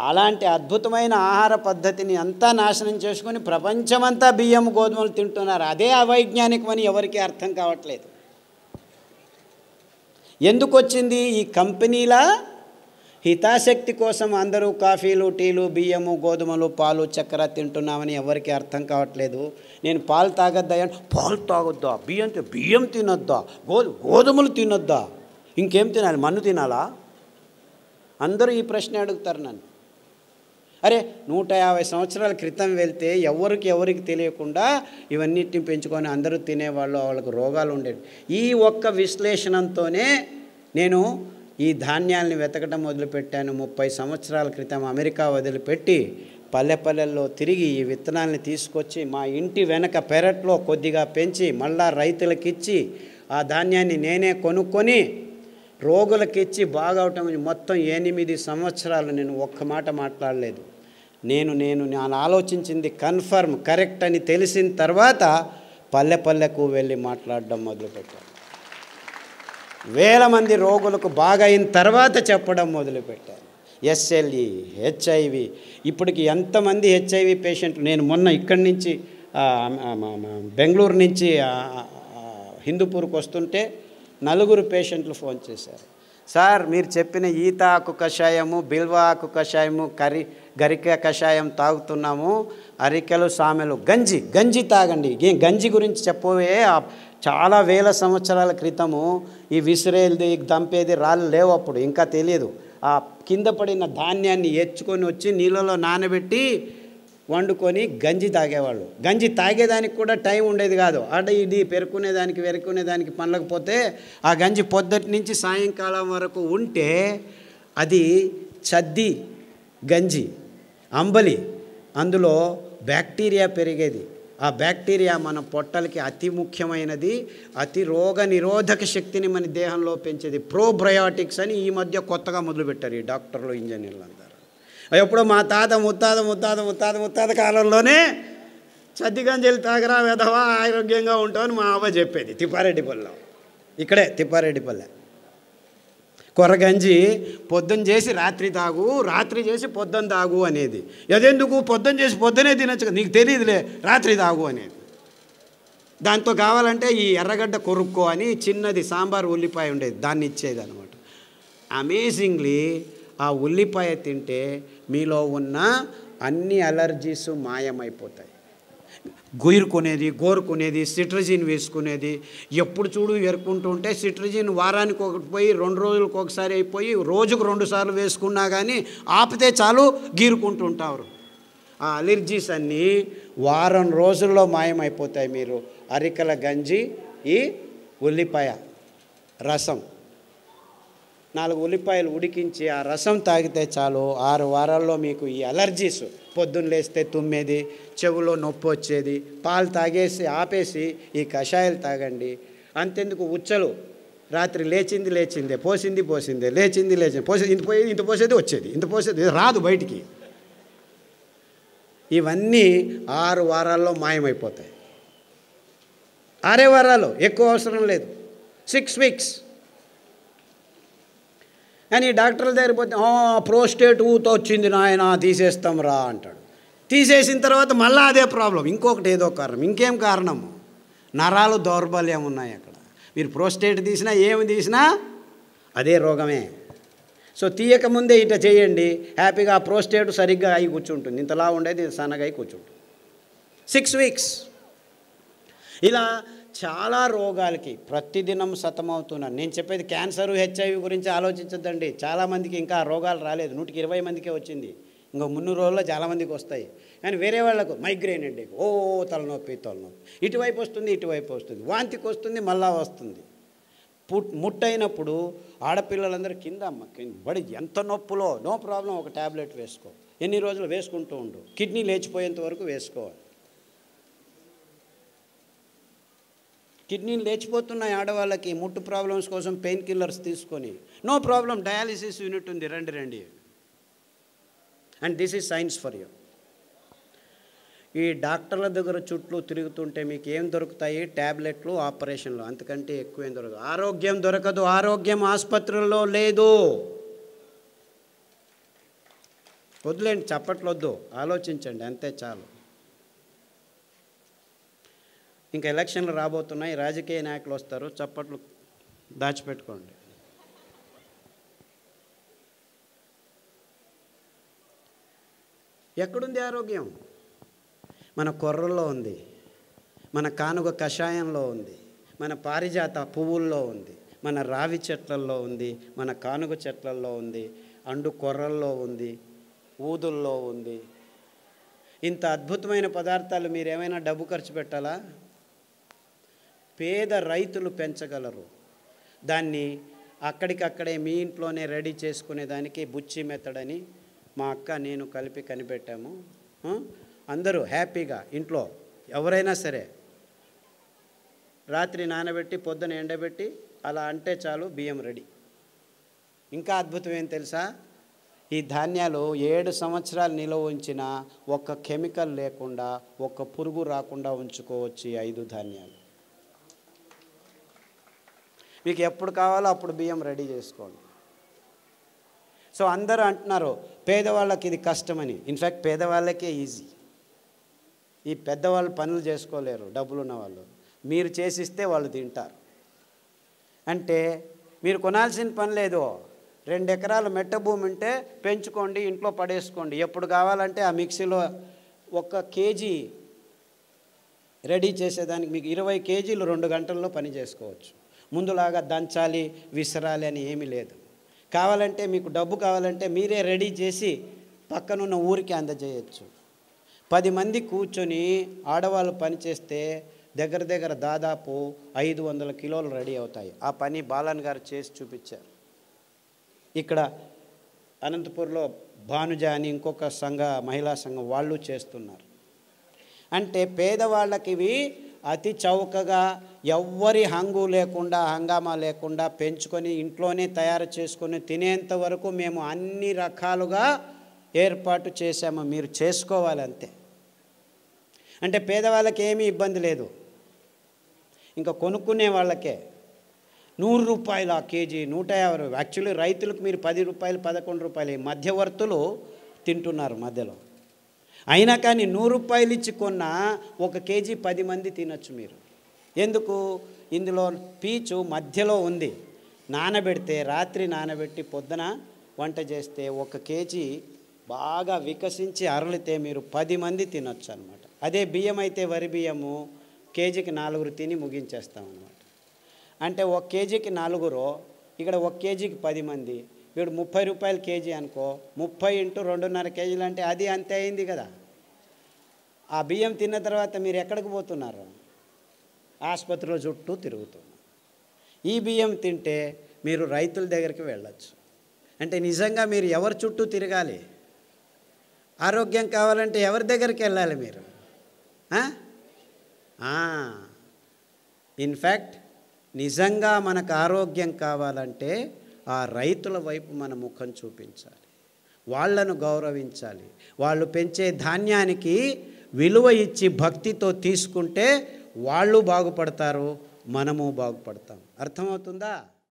అలాంటి అద్భుతమైన ఆహార పద్ధతిని అంతా నాశనం చేసుకొని ప్రపంచమంతా బియ్యం గోధుమలు తింటున్నారు. అదే అవైజ్ఞానికమని ఎవరికీ అర్థం కావట్లేదు. ఎందుకు వచ్చింది? ఈ కంపెనీల హితాశక్తి కోసం అందరూ కాఫీలు, టీలు, బియ్యము, గోధుమలు, పాలు, చక్కెర తింటున్నామని ఎవరికి అర్థం కావట్లేదు. నేను పాలు తాగొద్దా అంటే పాలు తాగొద్దా, బియ్యం తినొద్దా, గోధుమలు తినొద్దా, ఇంకేం తినాలి, మన్ను తినాలా? అందరూ ఈ ప్రశ్న అడుగుతారు నన్ను. అరే 150 సంవత్సరాల క్రితం వెళ్తే ఎవరికి తెలియకుండా ఇవన్నిటిని పెంచుకొని అందరూ తినేవాళ్ళు, వాళ్ళకు రోగాలు ఉండేవి. ఈ ఒక్క విశ్లేషణతోనే నేను ఈ ధాన్యాల్ని వెతకడం మొదలుపెట్టాను. 30 సంవత్సరాల క్రితం అమెరికా వదిలిపెట్టి పల్లెల్లో తిరిగి ఈ విత్తనాల్ని తీసుకొచ్చి మా ఇంటి వెనక పెరట్లో కొద్దిగా పెంచి మళ్ళా రైతులకిచ్చి ఆ ధాన్యాన్ని నేనే కొనుక్కొని రోగులకిచ్చి బాగవటం. మొత్తం 8 సంవత్సరాలు నేను ఒక్క మాట మాట్లాడలేదు. నేను ఆలోచించింది కన్ఫర్మ్ కరెక్ట్ అని తెలిసిన తర్వాత పల్లెకు వెళ్ళి మాట్లాడడం మొదలుపెట్టాను. వేల మంది రోగులకు బాగైన తర్వాత చెప్పడం మొదలుపెట్టాను. SLE, HIV, ఇప్పటికి ఎంతమంది HIV పేషెంట్లు. నేను మొన్న ఇక్కడి నుంచి బెంగళూరు నుంచి హిందూపూర్కి వస్తుంటే 4 పేషెంట్లు ఫోన్ చేశారు. సార్ మీరు చెప్పిన ఈత ఆకు కషాయము, బిల్వ ఆకు కషాయము, గరిక కషాయం తాగుతున్నాము, అరికెలు, సామెలు, గంజి తాగండి. గంజి గురించి చెప్పవే, చాలా వేల సంవత్సరాల క్రితము ఈ విసిరేది దంపేది రాళ్ళు లేవు, అప్పుడు ఇంకా తెలియదు. ఆ కింద పడిన ధాన్యాన్ని ఎచ్చుకొని వచ్చి నీళ్ళలో నానబెట్టి వండుకొని గంజి తాగేవాళ్ళు. గంజి తాగేదానికి కూడా టైం ఉండేది కాదు. ఇది వెరుకునేదానికి పనలేకపోతే ఆ గంజి పొద్దుటి నుంచి సాయంకాలం వరకు ఉంటే అది చద్ది గంజి, అంబలి, అందులో బ్యాక్టీరియా పెరిగేది. ఆ బ్యాక్టీరియా మన పొట్టలకి అతి ముఖ్యమైనది, అతి రోగ నిరోధక శక్తిని మన దేహంలో పెంచేది. ప్రోబయోటిక్స్ అని ఈ మధ్య కొత్తగా మొదలుపెట్టారు ఈ డాక్టర్లు, ఇంజనీర్లు అందరూ. ఎప్పుడో మా తాత ముత్తాత కాలంలోనే చద్దిగంజలు తాగరా వెధవా, ఆరోగ్యంగా ఉంటామని మా అవ్వ చెప్పేది. తిప్పారెడ్డిపల్లెలో, ఇక్కడే తిప్పారెడ్డిపల్లె. కొర్రగంజి పొద్దున్న చేసి రాత్రి తాగు, రాత్రి చేసి పొద్దున్న తాగు అనేది. అదెందుకు? పొద్దున్న చేసి పొద్దునే తినచ్చు, నీకు తెలియదులే, రాత్రి తాగు అనేది. దాంతో కావాలంటే ఈ ఎర్రగడ్డ కొరుక్కో అని చిన్నది సాంబార్ ఉల్లిపాయ ఉండేది, దాన్ని ఇచ్చేది అనమాట. అమేజింగ్లీ ఆ ఉల్లిపాయ తింటే మీలో ఉన్న అన్ని అలర్జీస్ మాయమైపోతాయి. గోరుకునేది, సిట్రజిన్ వేసుకునేది, ఎప్పుడు చూడు ఎరుకుంటూ ఉంటే సిట్రజిన్ వారానికి ఒకటి పోయి 2 రోజులకు ఒకసారి అయిపోయి రోజుకు 2 సార్లు వేసుకున్నా కానీ ఆపితే చాలు గీరుకుంటూ ఉంటారు. ఆ అలర్జీస్ అన్నీ వారం రోజుల్లో మాయమైపోతాయి. మీరు అరికల గంజి, ఈ ఉల్లిపాయ రసం, 4 ఉల్లిపాయలు ఉడికించి ఆ రసం తాగితే చాలు 6 వారాల్లో మీకు ఈ అలర్జీస్, పొద్దున్న లేస్తే తుమ్మేది, చెవులో నొప్పి వచ్చేది, పాలు తాగేసి ఆపేసి ఈ కషాయాలు తాగండి. అంతెందుకు, ఉచ్చలు రాత్రి లేచిందే, పోసిందే, ఇంత పోసేది వచ్చేది, ఇంత పోసేది రాదు బయటికి. ఇవన్నీ 6 వారాల్లో మాయమైపోతాయి. 6 వారాలు, ఎక్కువ అవసరం లేదు, 6 వీక్స్. అని డాక్టర్ల దగ్గర పోతే ప్రోస్టేట్ ఊతో వచ్చింది నాయన, తీసేస్తాం రా అంటాడు. తీసేసిన తర్వాత మళ్ళీ అదే ప్రాబ్లం, ఇంకొకటి ఏదో కారణం, ఇంకేం కారణము, నరాలు దౌర్బల్యం ఉన్నాయి అక్కడ. మీరు ప్రోస్టేట్ తీసినా ఏమి తీసినా అదే రోగమే. సో తీయకముందే ఇట చేయండి, హ్యాపీగా ఆ ప్రోస్టేట్ సరిగ్గా అయి కూర్చుంటుంది, ఇంతలా ఉండేది సన్నగా అయి కూర్చుంటుంది. 6 వీక్స్. ఇలా చాలా రోగాలకి ప్రతిదినం సతమవుతున్నాను. నేను చెప్పేది క్యాన్సరు, HIV గురించి ఆలోచించద్దండి. చాలామందికి ఇంకా రోగాలు రాలేదు, 120 మందికే వచ్చింది. ఇంకో 300 రోజుల్లో చాలామందికి వస్తాయి. కానీ వేరే వాళ్ళకు మైగ్రేన్ అండి, తలనొప్పి, ఇటువైపు వస్తుంది, వాంతికి వస్తుంది, మళ్ళా వస్తుంది. ముట్టయినప్పుడు ఆడపిల్లలందరూ కింద బడి ఎంత నొప్పులో, నో ప్రాబ్లం, ఒక ట్యాబ్లెట్ వేసుకో, ఎన్ని రోజులు వేసుకుంటూ ఉండు, కిడ్నీ లేచిపోయేంత వరకు వేసుకోవాలి. కిడ్నీలు లేచిపోతున్నాయి ఆడవాళ్ళకి, ముట్టు ప్రాబ్లమ్స్ కోసం పెయిన్ కిల్లర్స్ తీసుకొని, నో ప్రాబ్లం, డయాలిసిస్ యూనిట్ ఉంది, రండి. And this is science for you. ఈ డాక్టర్ల దగ్గర చుట్టూ తిరుగుతుంటే మీకు ఏం దొరుకుతాయి? ట్యాబ్లెట్లు, ఆపరేషన్లు, అంతకంటే ఎక్కువేం దొరకదు. ఆరోగ్యం దొరకదు, ఆరోగ్యం ఆసుపత్రుల్లో లేదు. వద్దులేండి, చప్పట్లు వద్దు, ఆలోచించండి, అంతే చాలు. ఇంకా ఎలక్షన్లు రాబోతున్నాయి, రాజకీయ నాయకులు వస్తారు, చప్పట్లు దాచిపెట్టుకోండి. ఎక్కడుంది ఆరోగ్యం? మన కొర్రల్లో ఉంది, మన కానుగ కషాయంలో ఉంది, మన పారిజాత పువ్వుల్లో ఉంది, మన రావి చెట్లల్లో ఉంది, మన కానుగ చెట్లల్లో ఉంది, అండు కొర్రల్లో ఉంది, ఊదుల్లో ఉంది. ఇంత అద్భుతమైన పదార్థాలు మీరు ఏమైనా డబ్బు ఖర్చు పెట్టాలా? పేద రైతులు పెంచగలరు. దాన్ని అక్కడికక్కడే మీ ఇంట్లోనే రెడీ చేసుకునేదానికి బుచ్చి మెత్తడని మా అక్క నేను కలిపి కనిపెట్టాము. అందరూ హ్యాపీగా ఇంట్లో ఎవరైనా సరే రాత్రి నానబెట్టి పొద్దున ఎండబెట్టి అలా అంటే చాలు, బియ్యం రెడీ. ఇంకా అద్భుతం ఏం తెలుసా? ఈ ధాన్యాలు 7 సంవత్సరాలు నిల్వ ఉంచినా ఒక్క కెమికల్ లేకుండా, ఒక్క పురుగు రాకుండా ఉంచుకోవచ్చు ఈ 5 ధాన్యాలు. మీకు ఎప్పుడు కావాలో అప్పుడు బియ్యం రెడీ చేసుకోండి. సో అందరూ అంటున్నారు పేదవాళ్ళకి ఇది కష్టమని. ఇన్ఫ్యాక్ట్ పేదవాళ్ళకే ఈజీ. ఈ పెద్దవాళ్ళు పనులు చేసుకోలేరు, డబ్బులు ఉన్న వాళ్ళు. మీరు చేసిస్తే వాళ్ళు తింటారు. అంటే మీరు కొనాల్సిన పని లేదు. 2 ఎకరాలు మెట్ట భూమి ఉంటే పెంచుకోండి, ఇంట్లో పడేసుకోండి. ఎప్పుడు కావాలంటే ఆ మిక్సీలో 1 కేజీ రెడీ చేసేదానికి మీకు 20 కేజీలు 2 గంటల్లో పని చేసుకోవచ్చు. ముందులాగా దంచాలి, విసరాలి అని ఏమీ లేదు. కావాలంటే మీకు డబ్బు కావాలంటే మీరే రెడీ చేసి పక్కనున్న ఊరికి అందజేయచ్చు. 10 మంది కూర్చొని ఆడవాళ్ళు పని చేస్తే దగ్గర దాదాపు 500 కిలోలు రెడీ అవుతాయి. ఆ పని బాలన్ గారు చేసి చూపించారు. ఇక్కడ అనంతపూర్లో భానుజ అని ఇంకొక మహిళా సంఘం వాళ్ళు చేస్తున్నారు. అంటే పేదవాళ్ళకి ఇవి అతి చౌకగా, ఎవ్వరి హంగు లేకుండా, హంగామా లేకుండా పెంచుకొని ఇంట్లోనే తయారు చేసుకొని తినేంత వరకు మేము అన్ని రకాలుగా ఏర్పాటు చేశాము. మీరు చేసుకోవాలి అంతే. అంటే పేదవాళ్ళకి ఏమీ ఇబ్బంది లేదు. ఇంకా కొనుక్కునే వాళ్ళకే 100 రూపాయలు ఆ కేజీ, 150. యాక్చువల్లీ రైతులకు మీరు 10 రూపాయలు, 11 రూపాయలు మధ్యవర్తులు తింటున్నారు మధ్యలో. అయినా కానీ 100 రూపాయలు ఇచ్చి కొన్న 1 కేజీ 10 మంది తినచ్చు మీరు. ఎందుకు? ఇందులో పీచు మధ్యలో ఉంది. నానబెడితే, రాత్రి నానబెట్టి పొద్దున వంట చేస్తే 1 కేజీ బాగా వికసించి అరలితే మీరు 10 మంది తినొచ్చు అనమాట. అదే బియ్యం అయితే వరి బియ్యము కేజీకి 4 తిని ముగించేస్తాం అనమాట. అంటే 1 కేజీకి 4, ఇక్కడ 1 కేజీకి 10 మంది. వీడు 30 రూపాయలు కేజీ అనుకో, 30 × 2.5 కేజీలు అంటే అది అంతే అయింది కదా. ఆ బియ్యం తిన్న తర్వాత మీరు ఎక్కడికి పోతున్నారు? ఆసుపత్రిలో చుట్టూ తిరుగుతున్నారు. ఈ బియ్యం తింటే మీరు రైతుల దగ్గరికి వెళ్ళచ్చు. అంటే నిజంగా మీరు ఎవరి చుట్టూ తిరగాలి? ఆరోగ్యం కావాలంటే ఎవరి దగ్గరికి వెళ్ళాలి మీరు? ఇన్ఫ్యాక్ట్ నిజంగా మనకు ఆరోగ్యం కావాలంటే ఆ రైతుల వైపు మన ముఖం చూపించాలి, వాళ్ళను గౌరవించాలి. వాళ్ళు పెంచే ధాన్యానికి విలువ ఇచ్చి భక్తితో తీసుకుంటే వాళ్ళు బాగుపడతారు, మనము బాగుపడతాం. అర్థమవుతుందా?